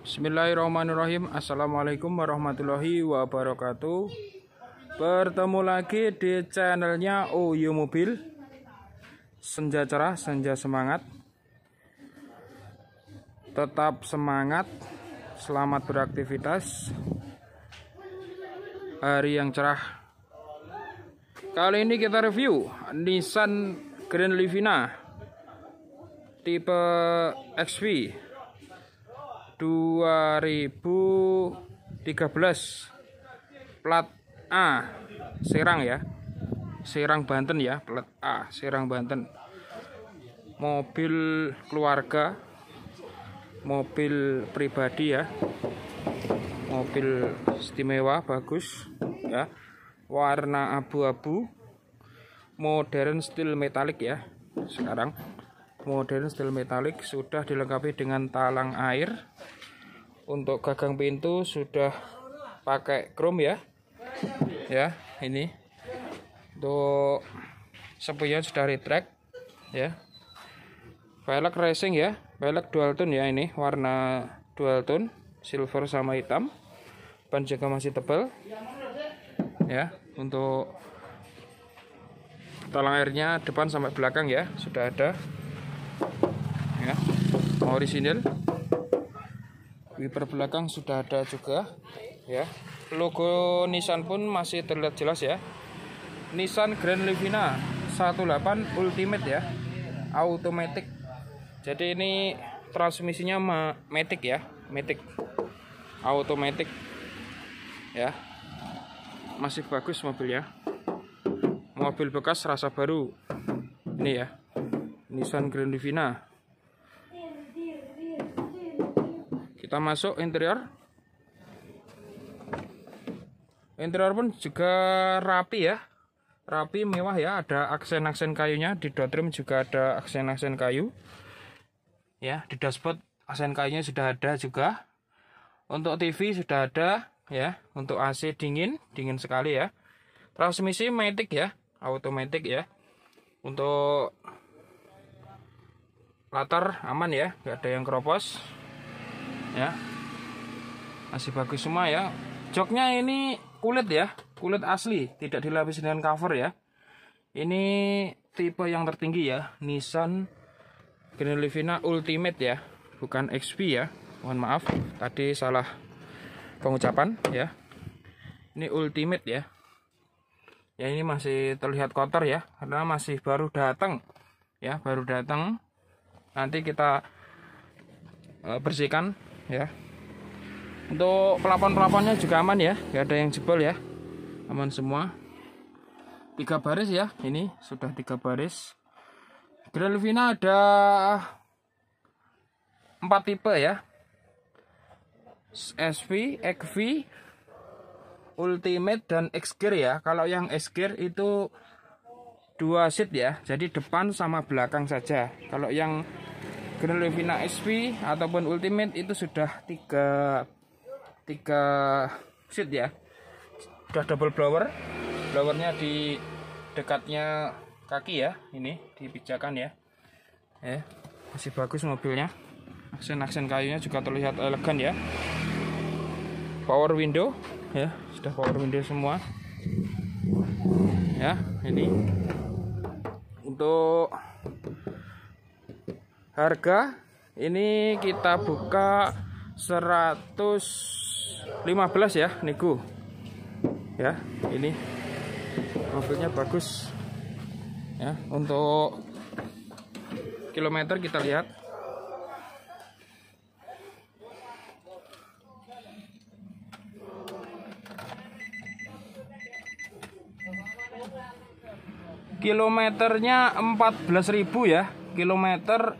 Bismillahirrahmanirrahim. Assalamualaikum warahmatullahi wabarakatuh. Bertemu lagi di channelnya Oyo Mobil. Senja cerah, senja semangat. Tetap semangat. Selamat beraktivitas. Hari yang cerah. Kali ini kita review Nissan Grand Livina tipe XV 2013 plat A Serang ya, Serang Banten ya, plat A Serang Banten. Mobil keluarga, mobil pribadi ya, mobil istimewa, bagus ya, warna abu-abu, modern steel metalik ya. Sekarang modern steel metalik, sudah dilengkapi dengan talang air. Untuk gagang pintu sudah pakai chrome ya. Ya, ini. Untuk spion sudah retract ya. Velg racing ya, velg dual tone ya, ini warna dual tone, silver sama hitam. Ban juga masih tebal. Ya, untuk talang airnya depan sampai belakang ya, sudah ada. Ya, orisinil. Wiper belakang sudah ada juga ya. Logo Nissan pun masih terlihat jelas ya. Nissan Grand Livina 18 Ultimate ya, automatic. Jadi ini transmisinya matic ya, matic automatic ya. Masih bagus mobilnya, mobil bekas rasa baru ini ya, Nissan Grand Livina. Kita masuk interior. Interior pun juga rapi ya, rapi, mewah ya. Ada aksen-aksen kayunya. Di door trim juga ada aksen-aksen kayu ya. Di dashboard aksen kayunya sudah ada juga. Untuk TV sudah ada ya. Untuk AC dingin sekali ya. Transmisi matic ya, automatic ya. Untuk latar aman ya, nggak ada yang keropos ya, masih bagus semua ya. Joknya ini kulit ya, kulit asli, tidak dilapis dengan cover ya. Ini tipe yang tertinggi ya, Nissan Grand Livina Ultimate ya, bukan XV ya. Mohon maaf, tadi salah pengucapan ya. Ini Ultimate ya. Ya, ini masih terlihat kotor ya, karena masih baru datang ya, baru datang. Nanti kita bersihkan ya. Untuk pelapon-pelaponnya juga aman ya, nggak ada yang jebol ya, aman semua. 3 baris ya, ini sudah 3 baris. Grand Livina ada 4 tipe ya, SV, XV, Ultimate dan X-Gear ya. Kalau yang X-Gear itu 2 seat ya, jadi depan sama belakang saja. Kalau yang Grand Livina XV ataupun Ultimate itu sudah 3 seat ya. Sudah double blower. Blowernya di dekatnya kaki ya, ini di pijakan ya. Masih bagus mobilnya. Aksen-aksen kayunya juga terlihat elegan ya. Power window ya, sudah power window semua. Ya, ini. Untuk harga ini kita buka 115 ya, nego. Ya, ini mobilnya bagus. Ya, untuk kilometer kita lihat. Kilometernya 14.000 ya, kilometer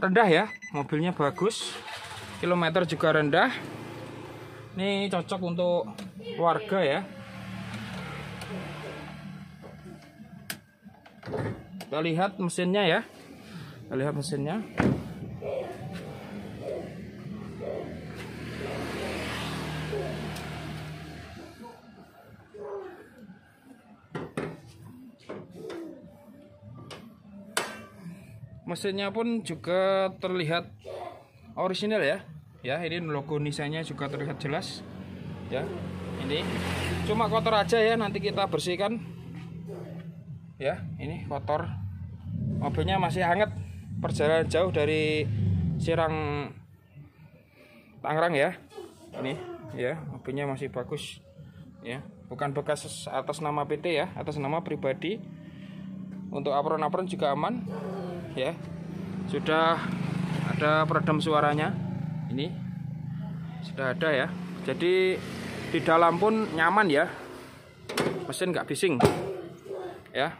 rendah ya, mobilnya bagus, kilometer juga rendah. Ini cocok untuk keluarga ya. Kita lihat mesinnya ya, kita lihat mesinnya. Mesinnya pun juga terlihat orisinil ya, ya. Ini logo Nissan-nya juga terlihat jelas ya. Ini cuma kotor aja ya, nanti kita bersihkan ya. Ini kotor, mobilnya masih hangat, perjalanan jauh dari Serang Tangerang ya. Ini ya, mobilnya masih bagus ya, bukan bekas atas nama PT ya, atas nama pribadi. Untuk apron-apron juga aman ya, sudah ada peredam suaranya, ini sudah ada ya. Jadi di dalam pun nyaman ya, mesin nggak bising ya.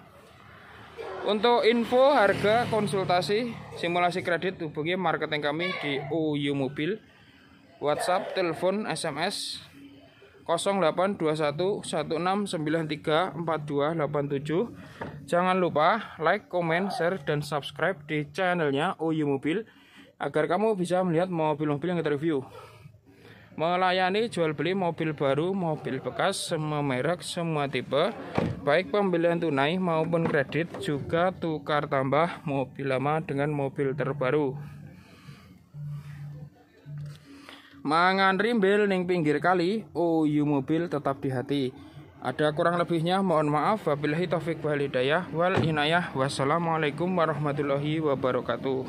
Untuk info, harga, konsultasi, simulasi kredit, hubungi marketing kami di OU Mobil. WhatsApp, telepon, SMS 082116934287. Jangan lupa like, comment, share, dan subscribe di channelnya OU Mobil agar kamu bisa melihat mobil-mobil yang kita review. Melayani jual beli mobil baru, mobil bekas, semua merek, semua tipe, baik pembelian tunai maupun kredit, juga tukar tambah mobil lama dengan mobil terbaru. Mangan rimbel ning pinggir kali, OU Mobil tetap di hati. Ada kurang lebihnya mohon maaf. Wabillahi taufik wal hidayah wal inayah. Wassalamualaikum warahmatullahi wabarakatuh.